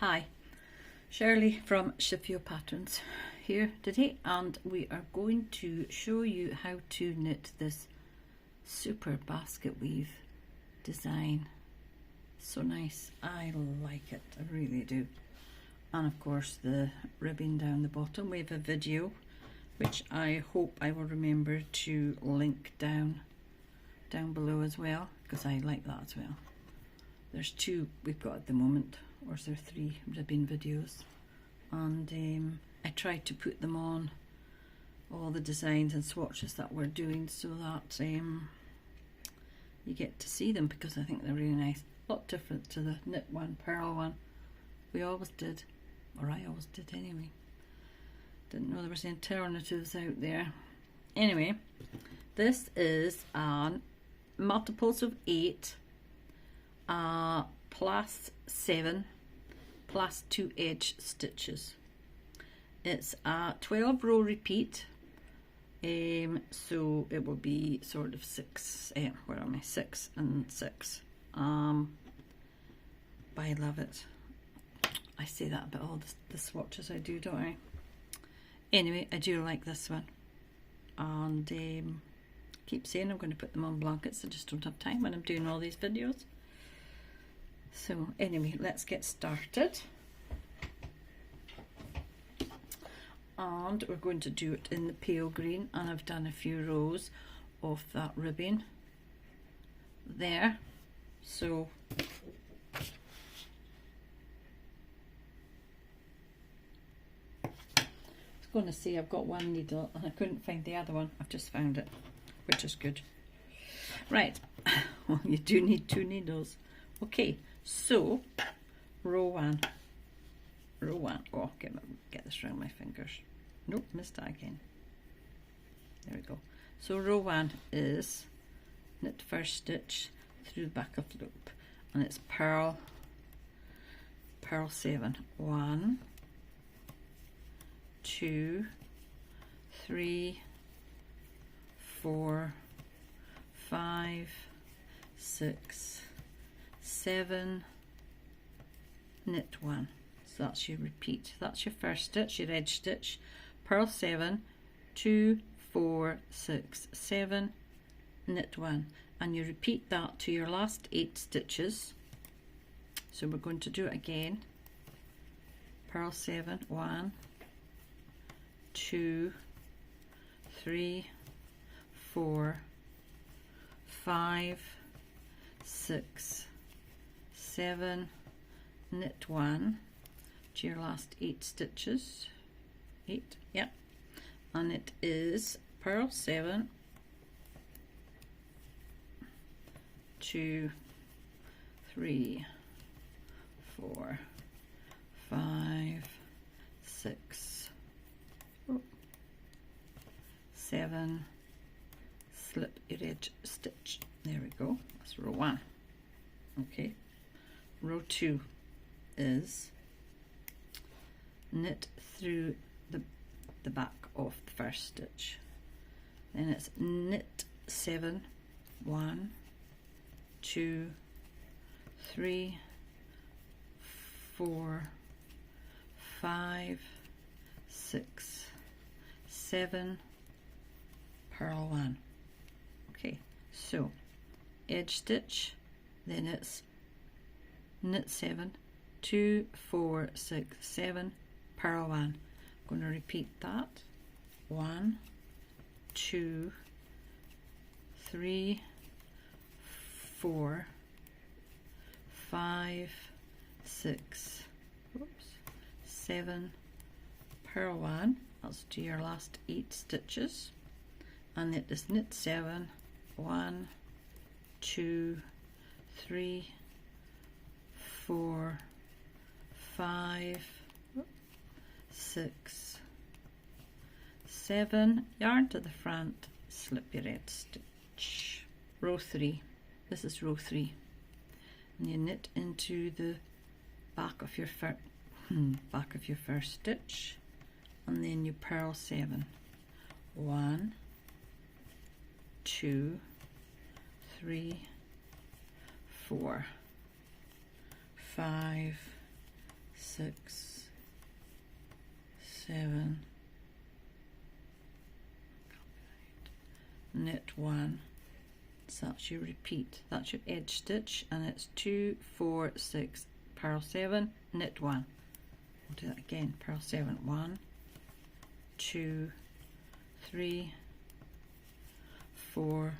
Hi, Shirley from Shirley Patterns here today, and we are going to show you how to knit this super basket weave design. So nice, I like it, I really do. And of course the ribbon down the bottom. We have a video which I hope I will remember to link down below as well, because I like that as well. There's two we've got at the moment, or is there three ribbon videos, and I tried to put them on all the designs and swatches that we're doing so that you get to see them, because I think they're really nice. A lot different to the knit one, purl one we always did, or I always did anyway. Didn't know there was alternatives out there. Anyway, this is multiples of 8 plus 7 plus 2 edge stitches. It's a 12 row repeat, so it will be sort of 6, where am I, 6 and 6. But I love it. I say that about all the swatches I do, don't I? Anyway, I do like this one, and keep saying I'm going to put them on blankets. I just don't have time when I'm doing all these videos. So anyway, let's get started, and we're going to do it in the pale green, and I've done a few rows of that ribbon there. So I was going to say I've got one needle and I couldn't find the other one. I've just found it, which is good. Right, well, you do need 2 needles. Okay, so row 1, oh, get this around my fingers. Nope, missed that again. There we go. So row 1 is knit first stitch through the back of loop, and it's purl 7. 1, 2, 3, 4, 5, 6, 7, knit 1. So that's your repeat. That's your first stitch, your edge stitch. Purl 7, 2, 4, 6, 7, knit 1, and you repeat that to your last 8 stitches. So we're going to do it again. Purl 7, 1, 2, 3, 4, 5, 6, 7, knit 1 to your last 8 stitches. 8, yep. And it is purl 7, 2, 3, 4, 5, 6, 7, slip your edge stitch. There we go. That's row 1. Okay. Row 2 is knit through the back of the first stitch. Then it's knit 7, 1, 2, 3, 4, 5, 6, 7, purl 1. Okay, so edge stitch, then it's knit 7, 2, 4, 6, 7, purl 1. I'm going to repeat that. 1, 2, 3, 4, 5, 6, 7, purl 1. That's to your last 8 stitches, and it is knit 7, 1, 2, 3, 4, 5, 6, 7, yarn to the front, slip your edge stitch. Row 3, this is row 3, and you knit into the back of your first stitch, and then you purl 7. 1, 2, 3, 4, 5, 6, 7, knit 1. So that's your repeat, that's your edge stitch, and it's 2, 4, 6, purl 7, knit 1. We'll do that again, purl 7, 1, 2, 3, 4,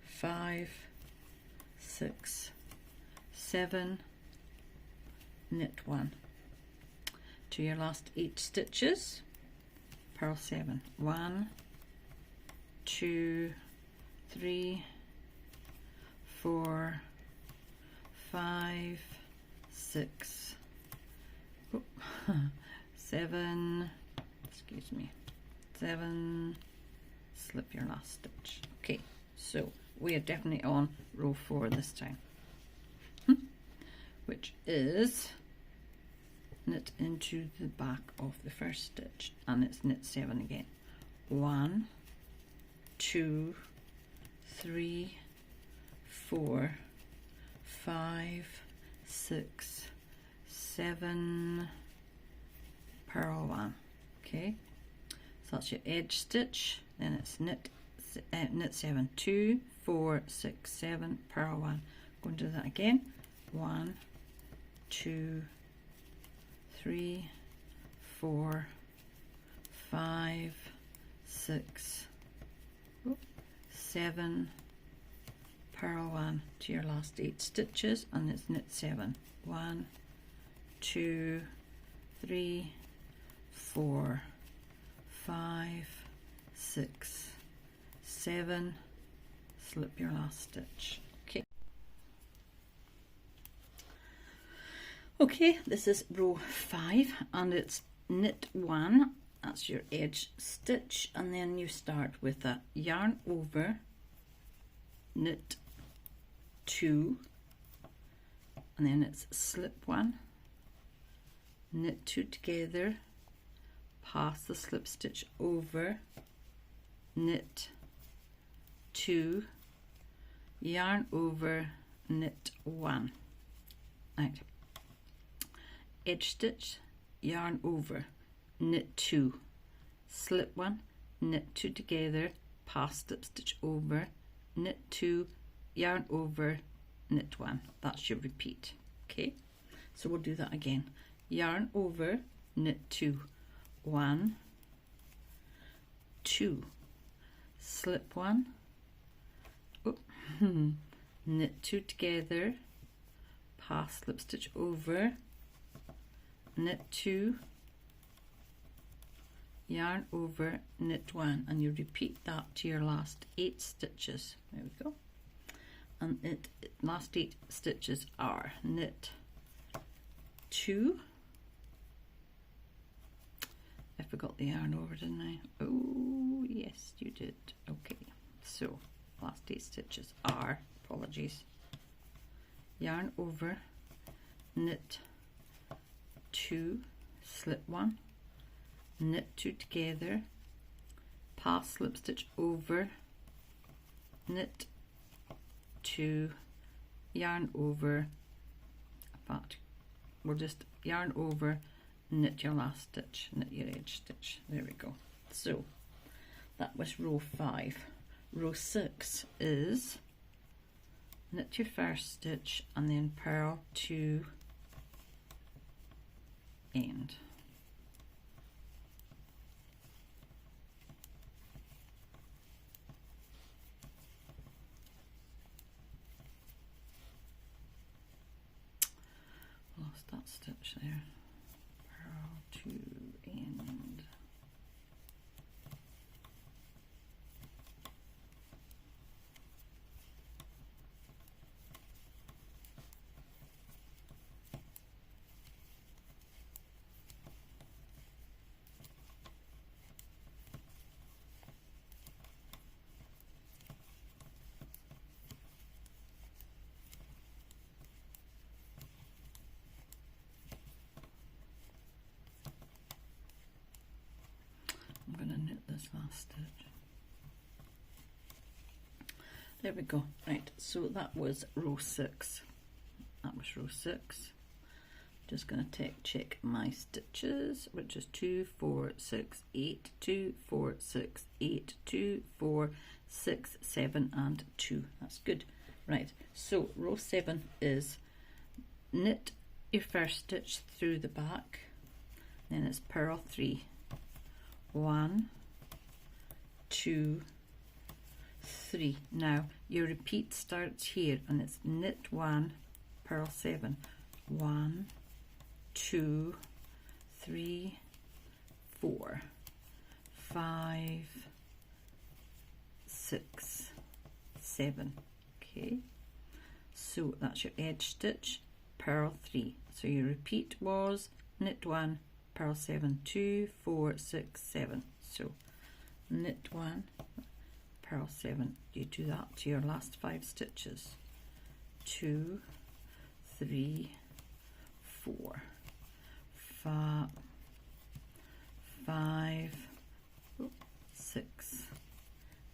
5, 6, 7, knit 1. To your last 8 stitches, purl 7, 1, 2, 3, 4, 5, 6, 7, excuse me, 7, slip your last stitch. Okay, so we are definitely on row 4 this time, which is knit into the back of the first stitch, and it's knit 7 again. 1, 2, 3, 4, 5, 6, 7, purl 1. Okay, so that's your edge stitch, then it's knit 7, 2, 4, 6, 7, purl 1. Go and do that again. 1, 2, 3, 4, 5, 6, 7, purl 1 to your last 8 stitches, and it's knit 7. 1, 2, 3, 4, 5, 6, 7, slip your last stitch. Okay, this is row 5, and it's knit 1, that's your edge stitch, and then you start with a yarn over, knit 2, and then it's slip 1, knit 2 together, pass the slip stitch over, knit 2, yarn over, knit 1. Right. Edge stitch, yarn over, knit 2, slip 1, knit 2 together, pass slip stitch over, knit 2, yarn over, knit 1. That's your repeat. Okay, so we'll do that again. Yarn over, knit 2, 1, 2, slip 1, knit 2 together, pass slip stitch over, knit 2, yarn over, knit 1, and you repeat that to your last 8 stitches. There we go. And last 8 stitches are knit 2. I forgot the yarn over, didn't I? Oh yes, you did. Okay, so last 8 stitches are, apologies, yarn over, knit 2, slip 1, knit 2 together, pass slip stitch over, knit 2, yarn over, but we'll just yarn over, knit your last stitch, knit your edge stitch. There we go. So that was row 5. Row 6 is knit your first stitch and then purl to end. Lost that stitch there. Purl to end. I'm going to knit this last stitch. There we go. Right, so that was row 6. That was row 6. Just going to check my stitches, which is 2, 4, 6, 8, 2, 4, 6, 8, 2, 4, 6, 7 and 2. That's good. Right, so row 7 is knit your first stitch through the back, then it's purl 3, 1, 2, 3. Now your repeat starts here and it's knit 1, purl 7, 1, 2, 3, 4, 5, 6, 7. Okay, so that's your edge stitch, purl 3. So your repeat was knit 1, purl 7, 2, 4, 6, 7. So knit 1, purl 7. You do that to your last 5 stitches. 2, 3, 4, 5, 6,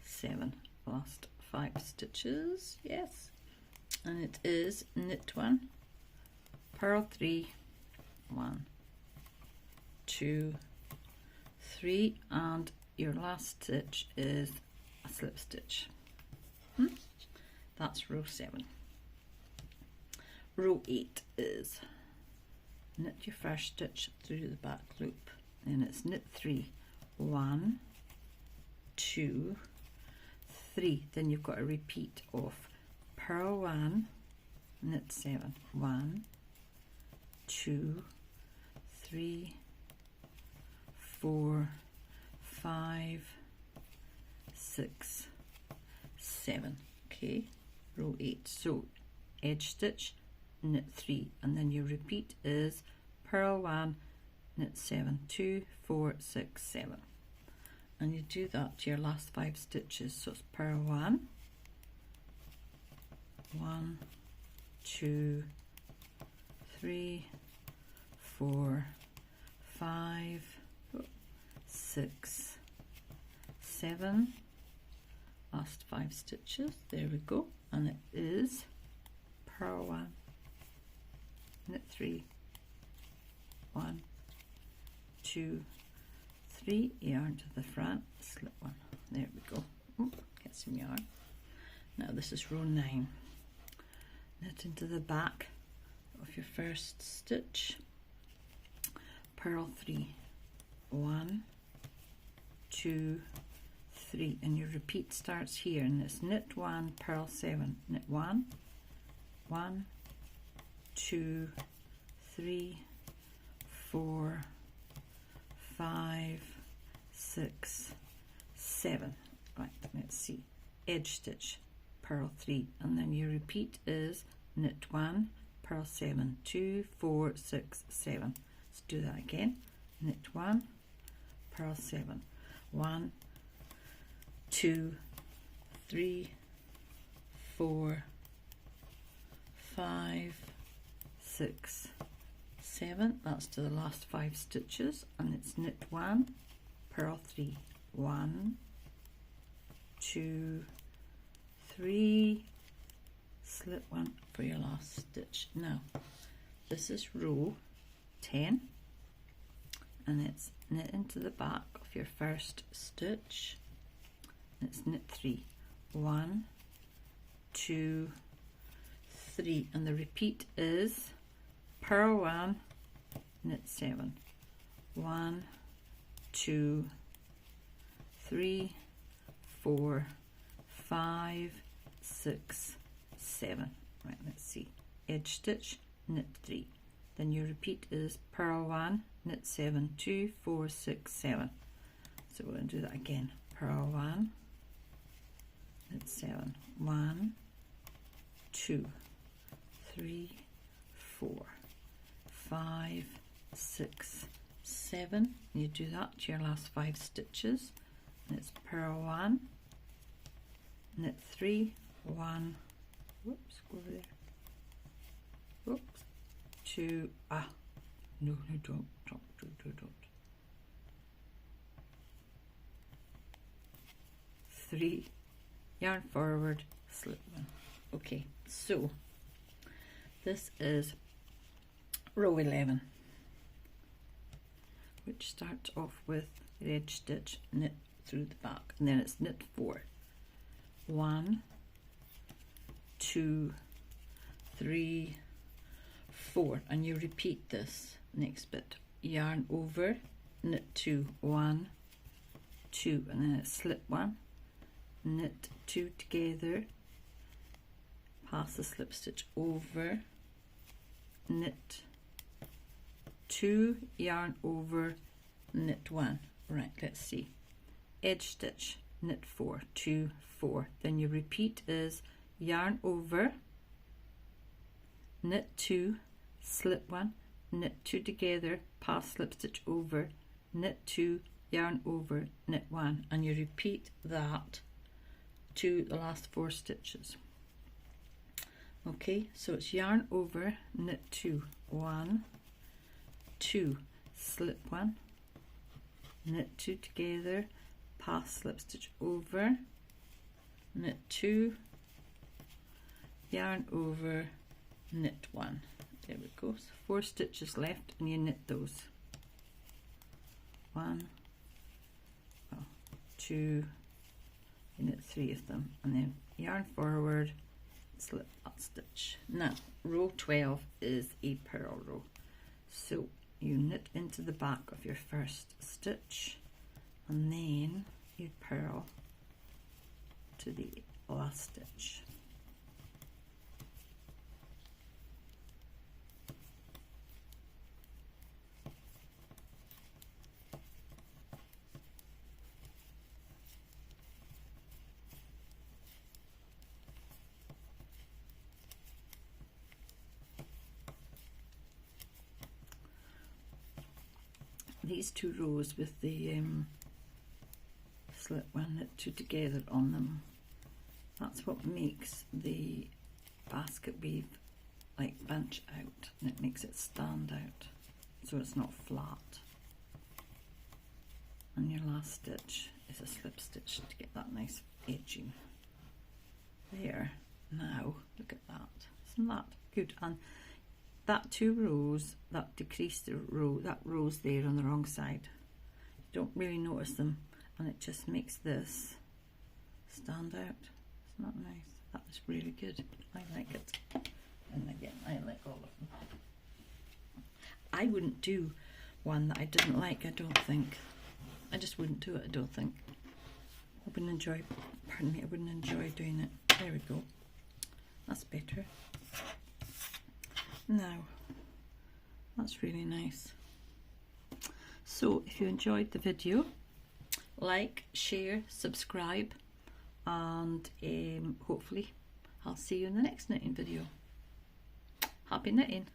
7. Last 5 stitches, yes, and it is knit 1, purl 3, 1, 2, 3, and your last stitch is a slip stitch. That's row 7. Row 8 is knit your first stitch through the back loop, and it's knit 3, 1, 2, 3. Then you've got a repeat of purl 1, knit 7, 1, 2, 3, 4, 5, 6, 7. Okay, row 8. So edge stitch, knit 3, and then your repeat is purl 1, knit 7, 2, 4, 6, 7. And you do that to your last 5 stitches. So it's purl 1, 1, 2, 3, 4, 5, 6, 7. Last 5 stitches. There we go. And it is purl 1, knit 3, 1, 2, 3, yarn to the front, slip 1. There we go. Get some yarn. Now this is row 9. Knit into the back of your first stitch, purl 3, 1, 2, 3, and your repeat starts here, and it's knit 1, purl 7, knit 1, 1, 2, 3, 4, 5, 6, 7. Right, let's see. Edge stitch, purl 3, and then your repeat is knit 1, purl 7, 2, 4, 6, 7. Let's do that again. Knit 1, purl 7, 1, 2, 3, 4, 5, 6, 7. That's to the last 5 stitches, and it's knit 1, purl 3, 1, 2, 3, slip 1 for your last stitch. Now this is row 10, and it's knit into the back of your first stitch, and it's knit 3, 1, 2, 3, and the repeat is purl 1, knit 7, 1, 2, 3, 4, 5, 6, 7. Right, let's see. Edge stitch, knit 3. Then your repeat is purl 1, knit 7, 2, 4, 6, 7. So we're going to do that again. Purl 1, knit 7, 1, 2, 3, 4, 5, 6, 7. You do that to your last 5 stitches, and it's purl 1, knit 3, 1, whoops, go over there, whoops, 2, no, don't, 3, yarn forward, slip 1. Okay, so this is row 11, which starts off with the edge stitch, knit through the back, and then it's knit 4. 1, 2, 3, 4, and you repeat this next bit. Yarn over, knit 2, 1, 2, and then it's slip 1, knit 2 together, pass the slip stitch over, knit 2, yarn over, knit 1. Right, let's see. Edge stitch, knit 4, 2, 4. Then you repeat is yarn over, knit 2, slip 1, knit 2 together, pass slip stitch over, knit 2, yarn over, knit 1, and you repeat that to the last 4 stitches. Okay, so it's yarn over, knit 2, 1, 2, slip 1, knit 2 together, pass slip stitch over, knit 2, yarn over, knit 1. There we go. So 4 stitches left, and you knit those. 1, 2, you knit 3 of them, and then yarn forward, slip that stitch. Now row 12 is a purl row, so you knit into the back of your first stitch, and then you purl to the last stitch. These 2 rows with the slip 1, knit 2 together on them, that's what makes the basket weave like bunch out, and it makes it stand out so it's not flat. And your last stitch is a slip stitch to get that nice edging there. Now look at that, isn't that good? And that 2 rows that decrease the row, that row's there on the wrong side. You don't really notice them, and it just makes this stand out. Isn't that nice? That was really good. I like it. And again, I like all of them. I wouldn't do one that I didn't like, I don't think. I just wouldn't do it, I don't think. I wouldn't enjoy, pardon me, I wouldn't enjoy doing it. There we go. That's better. Now, that's really nice. So if you enjoyed the video, like, share, subscribe, and hopefully I'll see you in the next knitting video. Happy knitting!